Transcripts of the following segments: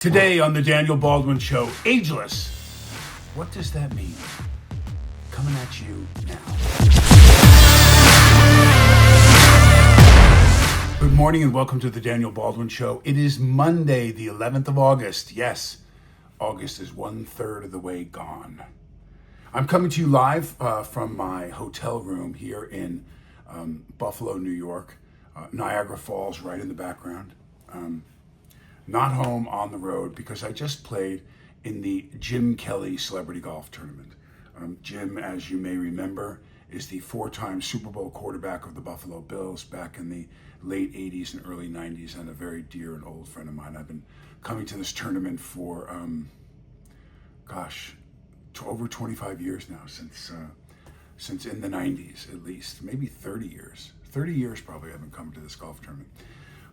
Today on the Daniel Baldwin Show, Ageless. What does that mean? Coming at you now. Good morning and welcome to the Daniel Baldwin Show. It is Monday, the 11th of August. Yes, August is 1/3 of the way gone. I'm coming to you live from my hotel room here in Buffalo, New York. Niagara Falls right in the background. Not home, on the road, because I just played in the Jim Kelly Celebrity Golf Tournament. Jim, as you may remember, is the 4-time Super Bowl quarterback of the Buffalo Bills back in the late 80s and early 90s, and a very dear and old friend of mine. I've been coming to this tournament for, over 25 years now, since in the 90s at least, maybe 30 years. 30 years probably I've been coming to this golf tournament.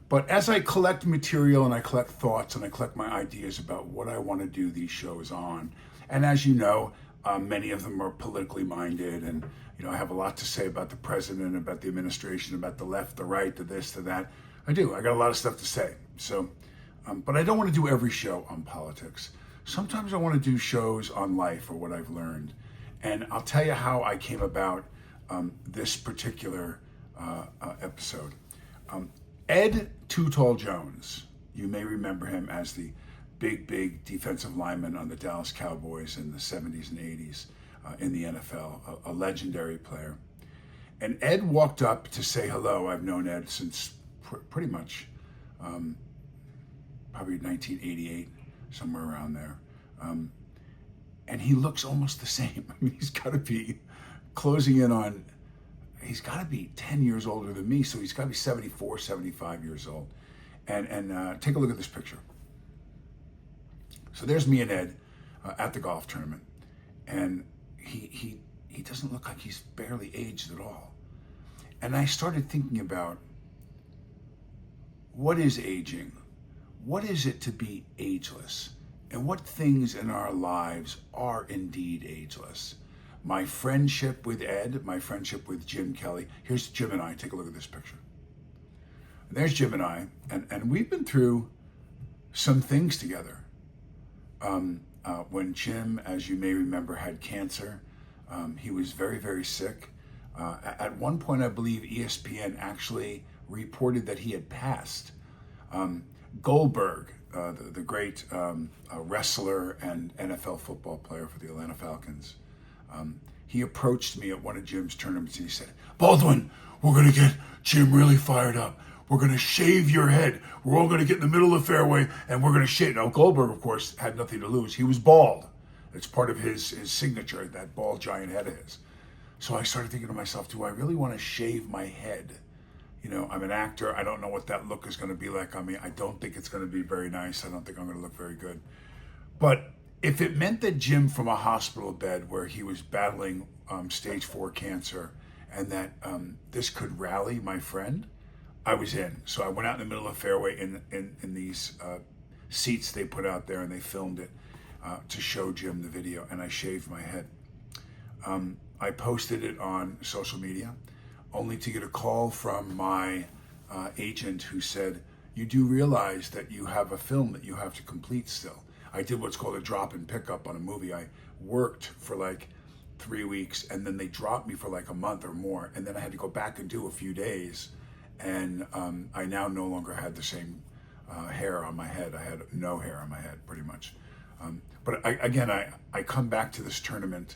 But as I collect material and I collect thoughts and I collect my ideas about what I want to do these shows on, and as you know, many of them are politically minded, and I have a lot to say about the president, about the administration, about the left, the right, the this, the that. I got a lot of stuff to say. So, but I don't want to do every show on politics. Sometimes I want to do shows on life or what I've learned, and I'll tell you how I came about this particular episode. Ed Too Tall Jones, you may remember him as the big defensive lineman on the Dallas Cowboys in the 70s and 80s in the NFL, a legendary player. And Ed walked up to say hello. I've known Ed since pretty much probably 1988, somewhere around there. And he looks almost the same. I mean, he's got to be closing in on, he's got to be 10 years older than me, so he's got to be 74, 75 years old. And take a look at this picture. So there's me and Ed at the golf tournament, and he doesn't look like he's barely aged at all. And I started thinking about, what is aging? What is it to be ageless? And what things in our lives are indeed ageless? My friendship with Ed, my friendship with Jim Kelly. Here's Jim and I. Take a look at this picture. And there's Jim and I, and we've been through some things together. When Jim, as you may remember, had cancer, he was very, very sick. At one point, I believe ESPN actually reported that he had passed. Goldberg, the great wrestler and NFL football player for the Atlanta Falcons, he approached me at one of Jim's tournaments and he said, "Baldwin, we're going to get Jim really fired up. We're going to shave your head. We're all going to get in the middle of the fairway and we're going to shave." Now, Goldberg, of course, had nothing to lose. He was bald. It's part of his signature, that bald giant head of his. So I started thinking to myself, do I really want to shave my head? I'm an actor. I don't know what that look is going to be like on me. I don't think it's going to be very nice. I don't think I'm going to look very good. But if it meant that Jim, from a hospital bed where he was battling stage 4 cancer, and that this could rally my friend, I was in. So I went out in the middle of the fairway in these seats they put out there, and they filmed it to show Jim the video, and I shaved my head. I posted it on social media, only to get a call from my agent who said, "You do realize that you have a film that you have to complete still." I did what's called a drop and pickup on a movie. I worked for like 3 weeks, and then they dropped me for like a month or more, and then I had to go back and do a few days, and I now no longer had the same hair on my head. I had no hair on my head, pretty much. But I come back to this tournament,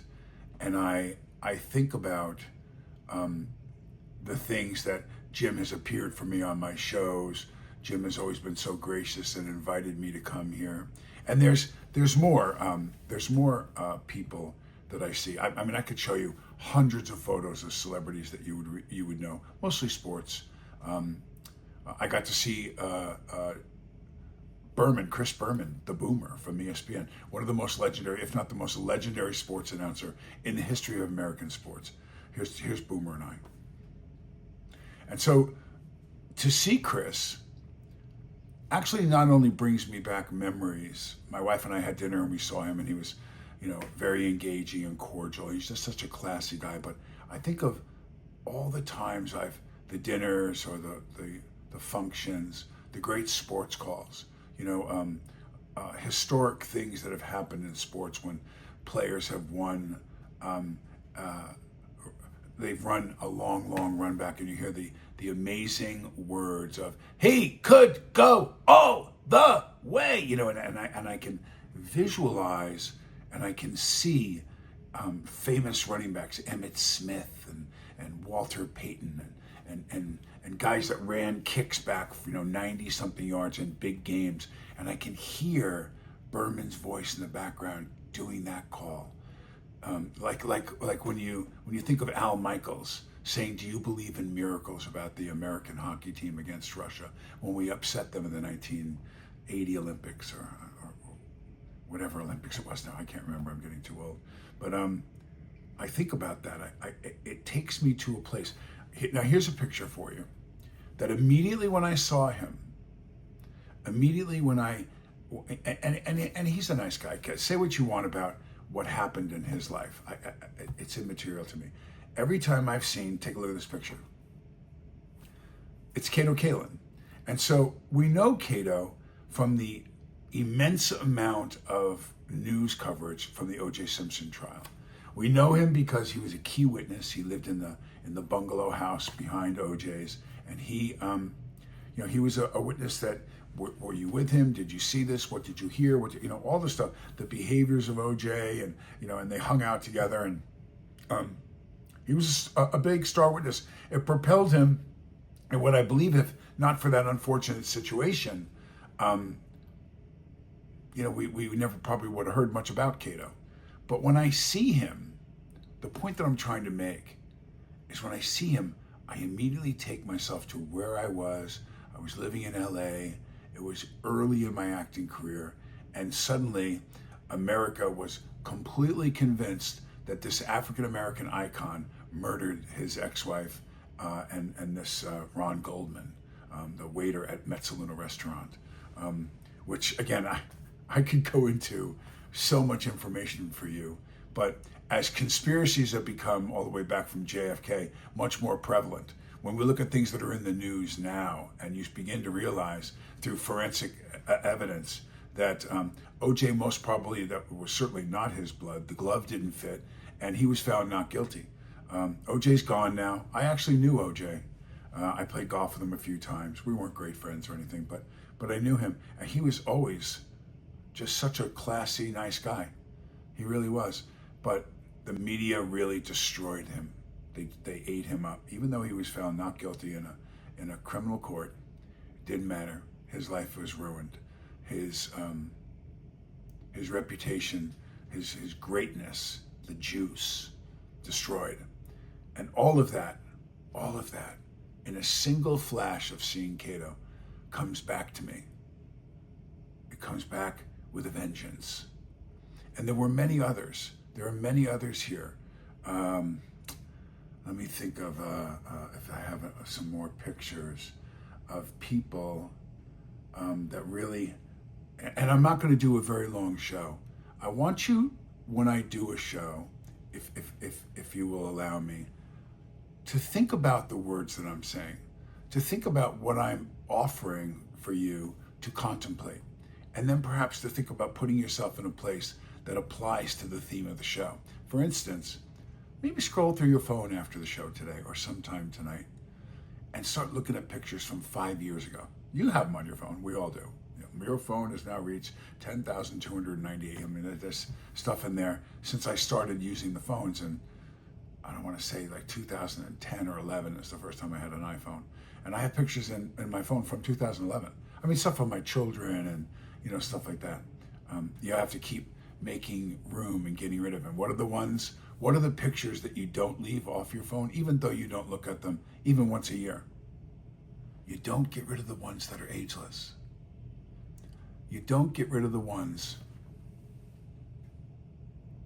and I think about the things that Jim has appeared for me on my shows. Jim has always been so gracious and invited me to come here. And there's more people that I see. I mean, I could show you hundreds of photos of celebrities that you would know, mostly sports. I got to see Chris Berman, the Boomer from ESPN, one of the most legendary, if not the most legendary, sports announcer in the history of American sports. Here's Boomer and I. And so to see Chris actually not only brings me back memories. My wife and I had dinner and we saw him, and he was, very engaging and cordial. He's just such a classy guy. But I think of all the times the dinners or the functions, the great sports calls. historic things that have happened in sports when players have won. They've run a long run back, and you hear the amazing words of "He could go all the way," and I can visualize and I can see famous running backs, Emmitt Smith and Walter Payton, and guys that ran kicks back 90 something yards in big games, and I can hear Berman's voice in the background doing that call. Like when you think of Al Michaels saying, "Do you believe in miracles?" about the American hockey team against Russia when we upset them in the 1980 Olympics or whatever Olympics it was now. I can't remember. I'm getting too old. But I think about that. It takes me to a place. Now here's a picture for you. That immediately when I saw him, and he's a nice guy. Say what you want about what happened in his life. It's immaterial to me. Every time I've seen, take a look at this picture. It's Kato Kaelin. And so we know Kato from the immense amount of news coverage from the O.J. Simpson trial. We know him because he was a key witness. He lived in the bungalow house behind O.J.'s, and he was a witness that. Were you with him? Did you see this? What did you hear? All the stuff, the behaviors of O.J. and they hung out together, and he was a big star witness. It propelled him, and what I believe, if not for that unfortunate situation, we never probably would have heard much about Kato. But when I see him, the point that I'm trying to make is when I see him, I immediately take myself to where I was. I was living in L.A. It was early in my acting career, and suddenly America was completely convinced that this African-American icon murdered his ex-wife and this Ron Goldman, the waiter at Metzaluna restaurant, which again, I could go into so much information for you, but as conspiracies have become all the way back from JFK, much more prevalent, when we look at things that are in the news now, and you begin to realize through forensic evidence that O.J. most probably, that was certainly not his blood, the glove didn't fit, and he was found not guilty. O.J.'s gone now. I actually knew O.J. I played golf with him a few times. We weren't great friends or anything, but I knew him, and he was always just such a classy, nice guy. He really was. But the media really destroyed him. They ate him up, even though he was found not guilty in a criminal court. It didn't matter. His life was ruined. His reputation, his greatness, the juice, destroyed, and all of that, in a single flash of seeing Kato, comes back to me. It comes back with a vengeance, and there were many others. There are many others here. Let me think of if I have some more pictures of people that really, and I'm not going to do a very long show. I want you, when I do a show, if you will allow me, to think about the words that I'm saying, to think about what I'm offering for you to contemplate, and then perhaps to think about putting yourself in a place that applies to the theme of the show. For instance, maybe scroll through your phone after the show today or sometime tonight and start looking at pictures from 5 years ago. You have them on your phone. We all do. Your phone has now reached 10,298. I mean, there's stuff in there since I started using the phones, and I don't want to say like 2010 or 11 is the first time I had an iPhone. And I have pictures in my phone from 2011. I mean, stuff of my children and, stuff like that. You have to keep making room and getting rid of them. What are the pictures that you don't leave off your phone, even though you don't look at them even once a year? You don't get rid of the ones that are ageless. You don't get rid of the ones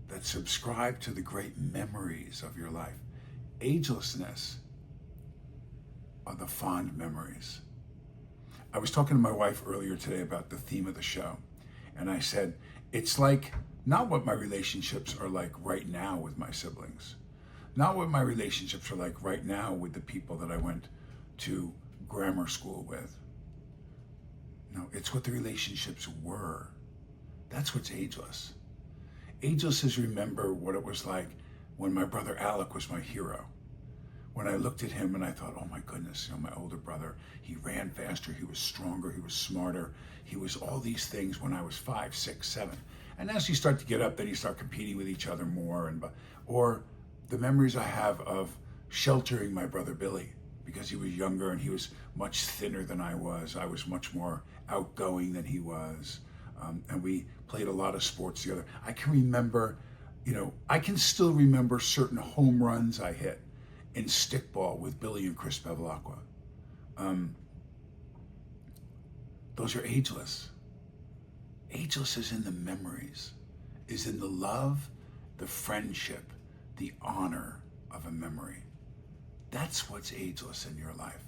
that subscribe to the great memories of your life. Agelessness are the fond memories. I was talking to my wife earlier today about the theme of the show, and I said, it's like not what my relationships are like right now with my siblings, not what my relationships are like right now with the people that I went to grammar school with. No, it's what the relationships were That's what's ageless. Ageless is remember what it was like when my brother Alec was my hero. When I looked at him and I thought, oh my goodness, my older brother, he ran faster, he was stronger, he was smarter, he was all these things when I was 5, 6, 7. And as you start to get up, then you start competing with each other more. Or the memories I have of sheltering my brother Billy because he was younger and he was much thinner than I was. I was much more outgoing than he was. And we played a lot of sports together. I can remember, I can still remember certain home runs I hit in stickball with Billy and Chris Bevilacqua. Those are ageless. Ageless is in the memories, is in the love, the friendship, the honor of a memory. That's what's ageless in your life.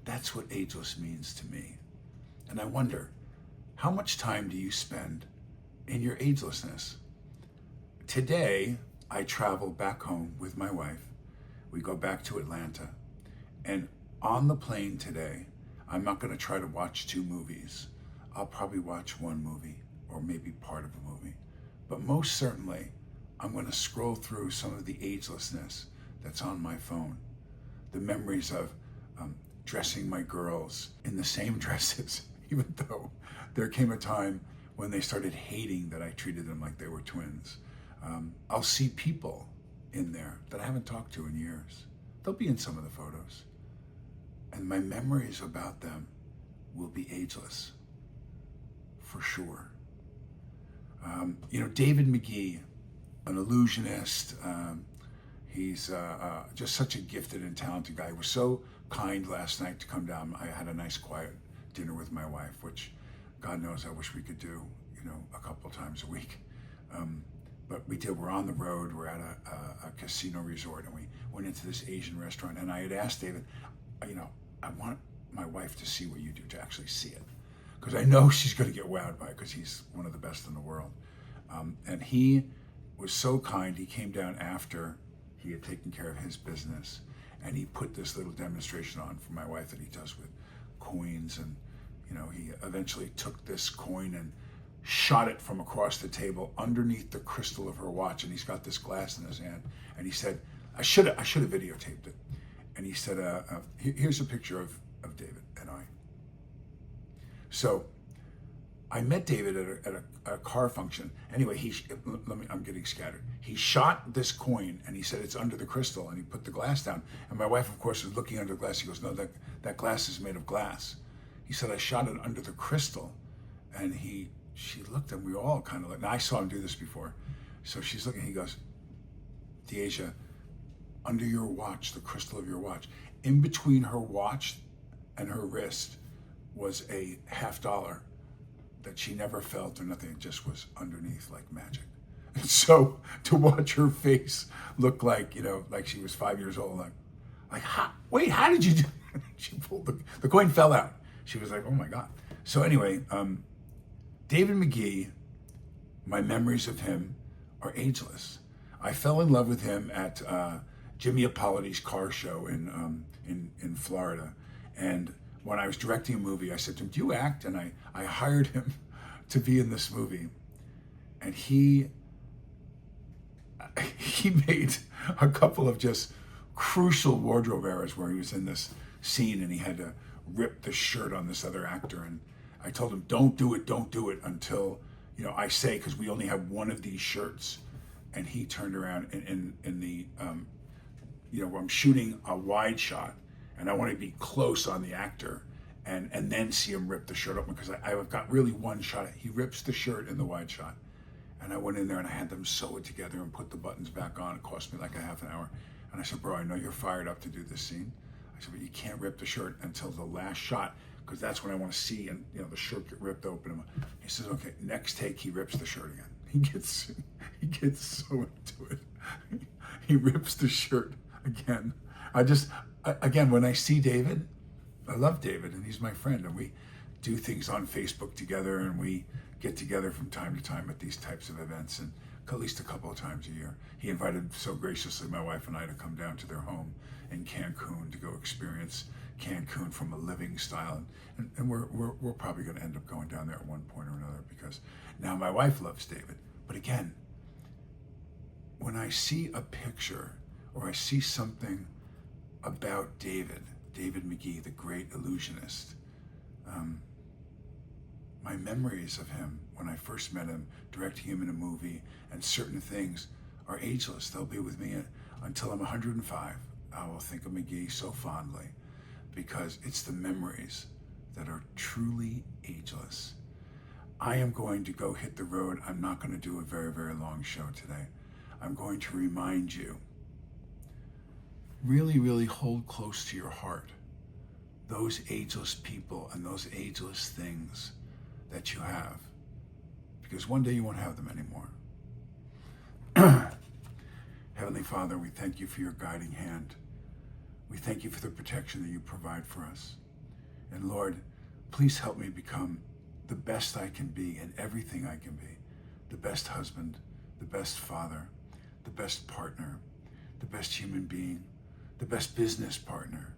That's what ageless means to me. And I wonder, how much time do you spend in your agelessness? Today, I travel back home with my wife. We go back to Atlanta. And on the plane today, I'm not going to try to watch 2 movies. I'll probably watch 1 movie or maybe part of a movie. But most certainly, I'm going to scroll through some of the agelessness that's on my phone. The memories of dressing my girls in the same dresses, even though there came a time when they started hating that I treated them like they were twins. I'll see people in there that I haven't talked to in years. They'll be in some of the photos. And my memories about them will be ageless, for sure. David McGee, an illusionist, he's just such a gifted and talented guy. He was so kind last night to come down. I had a nice quiet dinner with my wife, which God knows I wish we could do, a couple times a week. But we did. We're on the road. We're at a casino resort, and we went into this Asian restaurant. And I had asked David, I want my wife to see what you do, to actually see it, because I know she's going to get wowed by it, because he's one of the best in the world. And he was so kind. He came down after he had taken care of his business, and he put this little demonstration on for my wife that he does with coins. And he eventually took this coin and shot it from across the table underneath the crystal of her watch. And he's got this glass in his hand, and he said, I should have videotaped it. And he said, here's a picture of David and I. So I met David at a car function. Anyway, I'm getting scattered. He shot this coin, and he said, it's under the crystal, and he put the glass down. And my wife, of course, was looking under the glass. He goes, no, that glass is made of glass. He said, I shot it under the crystal. And she looked, and we all kind of looked. Now, I saw him do this before. So she's looking, he goes, Deasia, under your watch, the crystal of your watch, in between her watch and her wrist was a $50 that she never felt or nothing. It just was underneath like magic. And so to watch her face look like, like she was 5 years old, wait, how did you do that? She pulled the coin fell out. She was like, oh my God. So anyway, David McGee, my memories of him are ageless. I fell in love with him at Jimmy Appoliti's car show in Florida. And when I was directing a movie, I said to him, do you act? And I hired him to be in this movie. And he made a couple of just crucial wardrobe errors where he was in this scene and he had to rip the shirt on this other actor. And I told him, don't do it until, I say, because we only have one of these shirts. And he turned around in the, I'm shooting a wide shot and I want to be close on the actor and then see him rip the shirt open, because I've got really one shot. He rips the shirt in the wide shot. And I went in there and I had them sew it together and put the buttons back on. It cost me like a half an hour. And I said, bro, I know you're fired up to do this scene. I said, but you can't rip the shirt until the last shot, because that's when I want to see, and the shirt get ripped open. He says, okay, next take, he rips the shirt again. He gets so into it. He rips the shirt again. Again, when I see David, I love David, and he's my friend, and we do things on Facebook together, and we get together from time to time at these types of events. And at least a couple of times a year. He invited so graciously my wife and I to come down to their home in Cancun to go experience Cancun from a living style. And we're probably going to end up going down there at one point or another, because now my wife loves David. But again, when I see a picture or I see something about David McGee, the great illusionist, my memories of him when I first met him, directing him in a movie, and certain things are ageless. They'll be with me until I'm 105. I will think of McGee so fondly, because it's the memories that are truly ageless. I am going to go hit the road. I'm not going to do a very, very long show today. I'm going to remind you, really, really hold close to your heart those ageless people and those ageless things that you have, because one day you won't have them anymore. Heavenly Father, we thank you for your guiding hand. We thank you for the protection that you provide for us. And Lord, please help me become the best I can be in everything I can be. The best husband, the best father, the best partner, the best human being, the best business partner,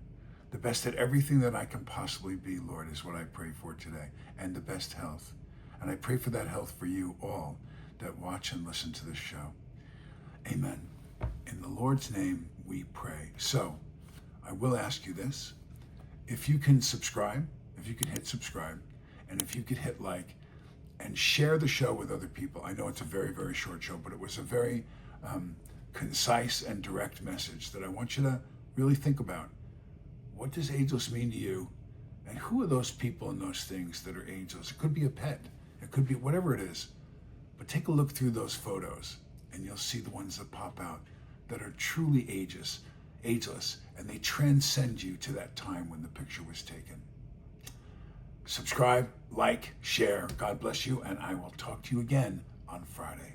the best at everything that I can possibly be, Lord, is what I pray for today. And the best health. And I pray for that health for you all that watch and listen to this show. Amen. In the Lord's name we pray. So, I will ask you this. If you can subscribe, if you can hit subscribe, and if you could hit like and share the show with other people. I know it's a very, very short show, but it was a very concise and direct message that I want you to really think about. What does ageless mean to you? And who are those people and those things that are ageless? It could be a pet. It could be whatever it is. But take a look through those photos and you'll see the ones that pop out that are truly ageless, and they transcend you to that time when the picture was taken. Subscribe, like, share. God bless you, and I will talk to you again on Friday.